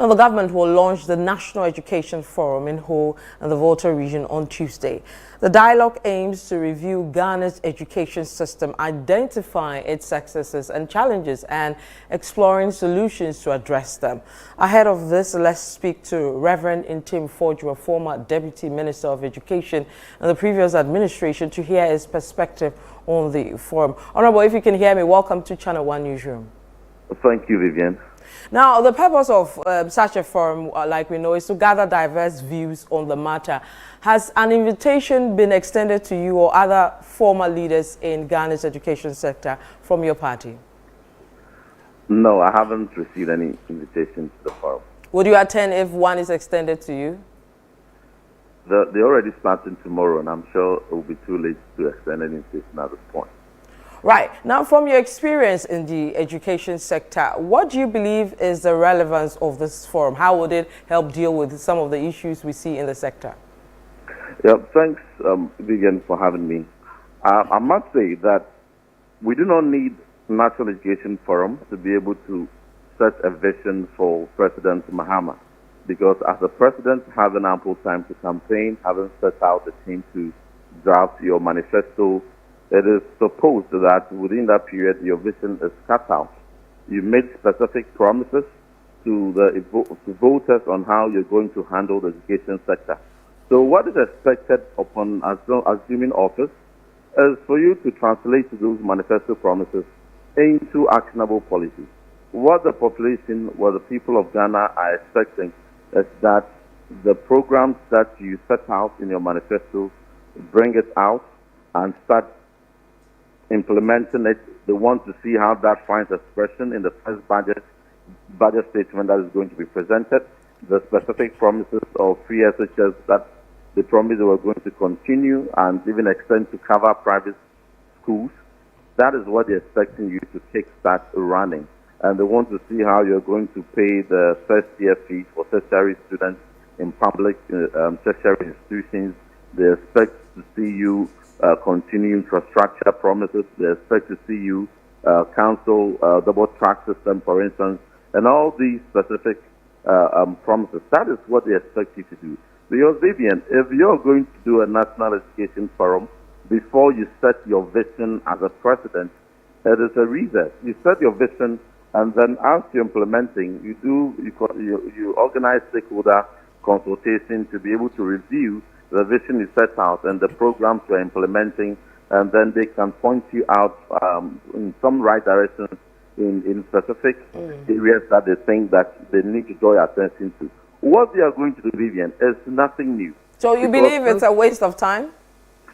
Now, the government will launch the National Education Forum in Ho and the Volta region on Tuesday. The dialogue aims to review Ghana's education system, identify its successes and challenges, and exploring solutions to address them. Ahead of this, let's speak to Reverend Ntim Fordjour, former Deputy Minister of Education in the previous administration, to hear his perspective on the forum. Honorable, if you can hear me, welcome to Channel 1 Newsroom. Thank you, Vivian. Now, the purpose of such a forum, like we know, is to gather diverse views on the matter. Has an invitation been extended to you or other former leaders in Ghana's education sector from your party? No, I haven't received any invitation to the forum. Would you attend if one is extended to you? They're already starting tomorrow, and I'm sure it will be too late to extend any invitation at this point. Right. Now, from your experience in the education sector, what do you believe is the relevance of this forum? How would it help deal with some of the issues we see in the sector? Yeah, thanks, Vivian, for having me. I must say that we do not need National Education Forum to be able to set a vision for President Mahama, because as a president having ample time to campaign, having set out the team to draft your manifesto, it is supposed that within that period your vision is cut out. You make specific promises to the voters on how you're going to handle the education sector. So what is expected upon assuming office is for you to translate those manifesto promises into actionable policies. What the population, what the people of Ghana are expecting is that the programs that you set out in your manifesto, bring it out and start implementing it. They want to see how that finds expression in the first budget statement that is going to be presented. The specific promises of free SHS that they promised they were going to continue and even extend to cover private schools. That is what they're expecting you to kickstart running. And they want to see how you're going to pay the first year fees for tertiary students in public tertiary institutions. They expect to see you continue infrastructure promises. They expect to see you counsel double track system, for instance, and all these specific promises. That is what they expect you to do. Because, Vivian, if you're going to do a national education forum before you set your vision as a president, it is a reset. You set your vision, and then as you're implementing, you organize stakeholder consultation to be able to review the vision you set out and the programs you're implementing, and then they can point you out in some right directions in specific areas that they think that they need to draw your attention to. What they are going to do, Vivian, is nothing new. So you believe it's a waste of time?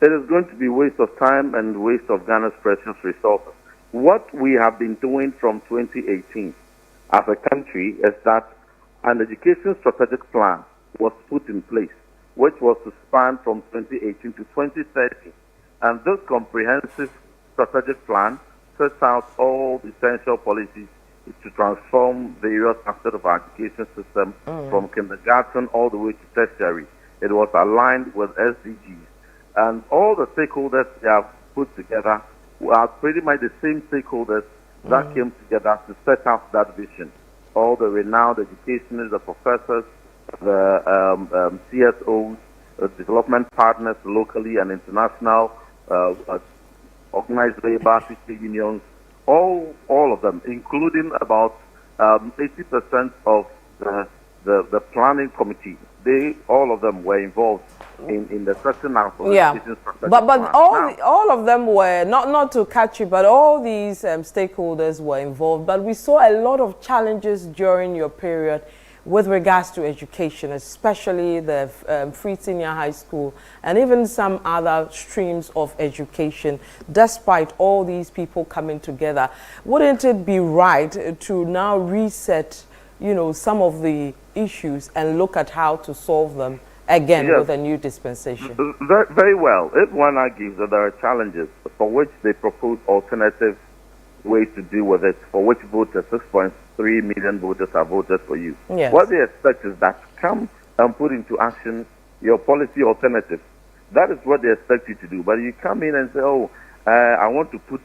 It is going to be a waste of time and waste of Ghana's precious resources. What we have been doing from 2018 as a country is that an education strategic plan was put in place, which was to span from 2018 to 2030. And this comprehensive strategic plan sets out all the essential policies to transform various aspects of our education system from kindergarten all the way to tertiary. It was aligned with SDGs. And all the stakeholders they have put together are pretty much the same stakeholders that came together to set out that vision. All the renowned educationists, the professors, the CSOs, development partners locally and international, organized labor, teacher unions, all of them, including about 80% of the planning committee. All of them were involved in the setting out of education strategic but plan. all of them were not to catch you, but all these stakeholders were involved. But we saw a lot of challenges during your period with regards to education, especially the free senior high school and even some other streams of education, despite all these people coming together. Wouldn't it be right to now reset, some of the issues and look at how to solve them again with a new dispensation? Very, very well. If one argues that there are challenges for which they propose alternative ways to deal with it, for which voters, 6.3 million voters have voted for you. Yes. What they expect is that come and put into action your policy alternatives. That is what they expect you to do. But you come in and say, I want to put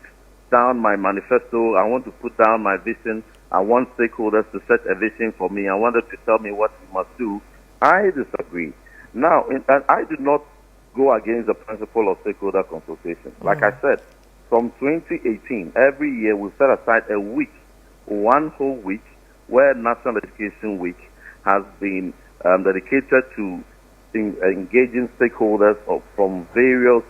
down my manifesto, I want to put down my vision, I want stakeholders to set a vision for me. I want them to tell me what we must do. I disagree. Now, and I do not go against the principle of stakeholder consultation. Like I said, from 2018, every year we set aside a week, one whole week, where National Education Week has been dedicated to engaging stakeholders from various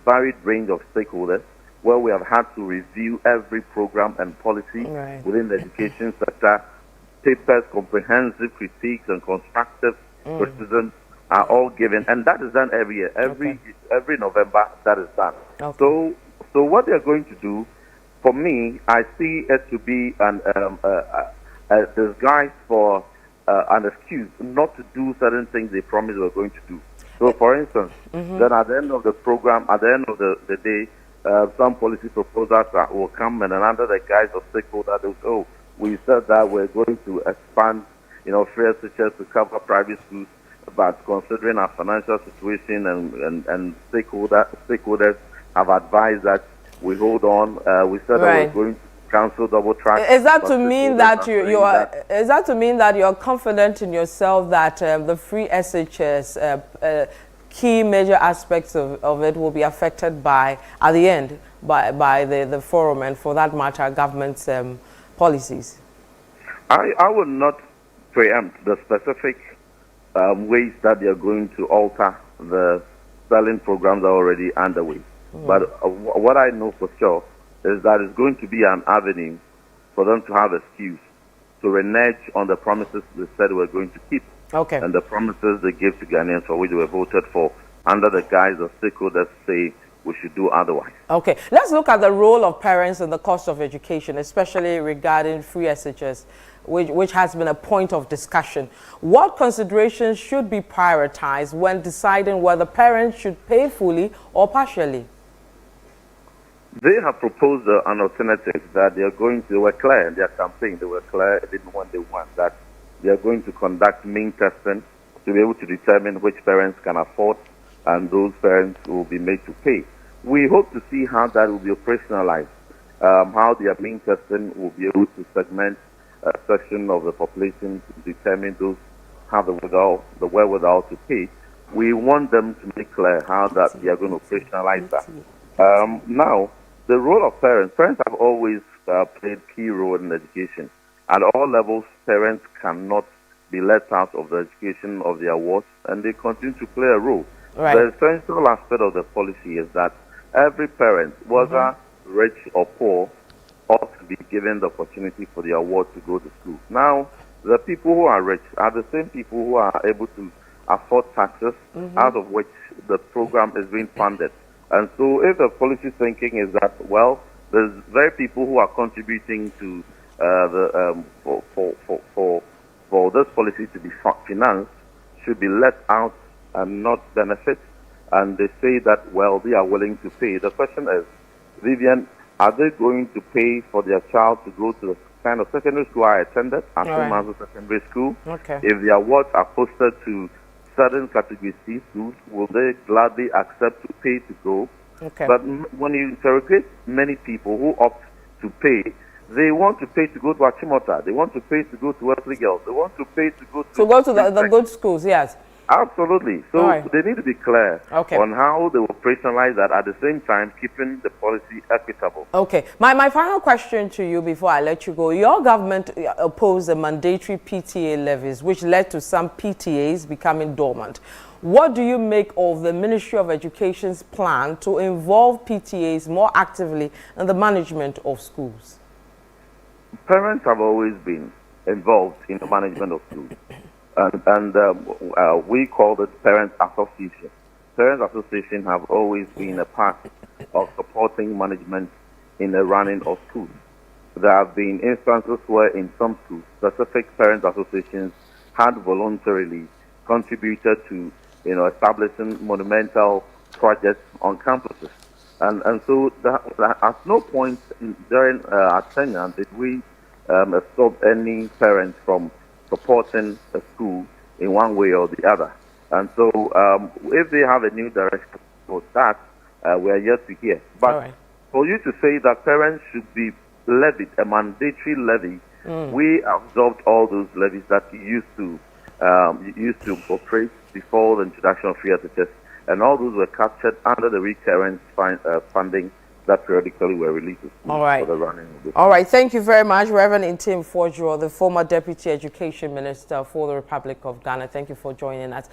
varied range of stakeholders, where we have had to review every program and policy within the education sector. Papers, comprehensive critiques, and constructive criticisms are all given, and that is done every year. Every November, that is done. So what they are going to do, for me, I see it to be a disguise for an excuse not to do certain things they promised they were going to do. So, for instance, then at the end of the program, at the end of the day, some policy proposals will come, and under the guise of stakeholders, they'll say, oh, we said that we're going to expand, free SHS to cover private schools, but considering our financial situation and stakeholders have advised that we hold on. We said that we're going to cancel double track. Is that to mean that is that to mean that you're confident in yourself that the free SHS key major aspects of it will be affected by at the end by the forum, and for that matter government's policies? I would not preempt the specific ways that they are going to alter the spelling programs that are already underway. But what I know for sure is that it's going to be an avenue for them to have excuse to renege on the promises they said they were going to keep. And the promises they gave to Ghanaians for which they were voted for under the guise of stakeholders say we should do otherwise. Let's look at the role of parents in the cost of education, especially regarding free SHS, which has been a point of discussion. What considerations should be prioritized when deciding whether parents should pay fully or partially? They have proposed an alternative that they were clear in their campaign, they were clear in what they want, that they are going to conduct mean testing to be able to determine which parents can afford and those parents will be made to pay. We hope to see how that will be operationalized, how their mean testing will be able to segment a section of the population to determine those have the wherewithal to pay. We want them to make clear how that they are going to operationalize that. Now, the role of parents have always played a key role in education. At all levels, parents cannot be let out of the education of their wards, and they continue to play a role. The essential aspect of the policy is that every parent, whether rich or poor, ought to be given the opportunity for their ward to go to school. Now, the people who are rich are the same people who are able to afford taxes, out of which the program is being funded. And so if the policy thinking is that, well, there's very people who are contributing to for this policy to be financed should be let out and not benefit, and they say that, well, they are willing to pay. The question is, Vivian, are they going to pay for their child to go to the kind of secondary school I attended, Ntim secondary school? If their wards are posted to certain category C schools, will they gladly accept to pay to go? But when you interrogate many people who opt to pay, they want to pay to go to Achimota, they want to pay to go to Wesley Girls, they want to pay to go to the good schools, yes. Absolutely. So they need to be clear on how they will operationalize that, at the same time keeping the policy equitable. My final question to you before I let you go. Your government opposed the mandatory PTA levies, which led to some PTAs becoming dormant. What do you make of the Ministry of Education's plan to involve PTAs more actively in the management of schools? Parents have always been involved in the management of schools. And we call it Parent Association. Parent Association have always been a part of supporting management in the running of schools. There have been instances where in some schools, specific parent associations had voluntarily contributed to establishing monumental projects on campuses. And so at no point during our tenure did we stop any parents from supporting a school in one way or the other. And so if they have a new direction for that, we are yet to hear. But for you to say that parents should be levied a mandatory levy. We absorbed all those levies that used to operate before the introduction of free tests, and all those were captured under the recurrent funding that periodically were released all right. for the running of the All right, thank you very much, Reverend Ntim Fordjour, the former Deputy Education Minister for the Republic of Ghana. Thank you for joining us.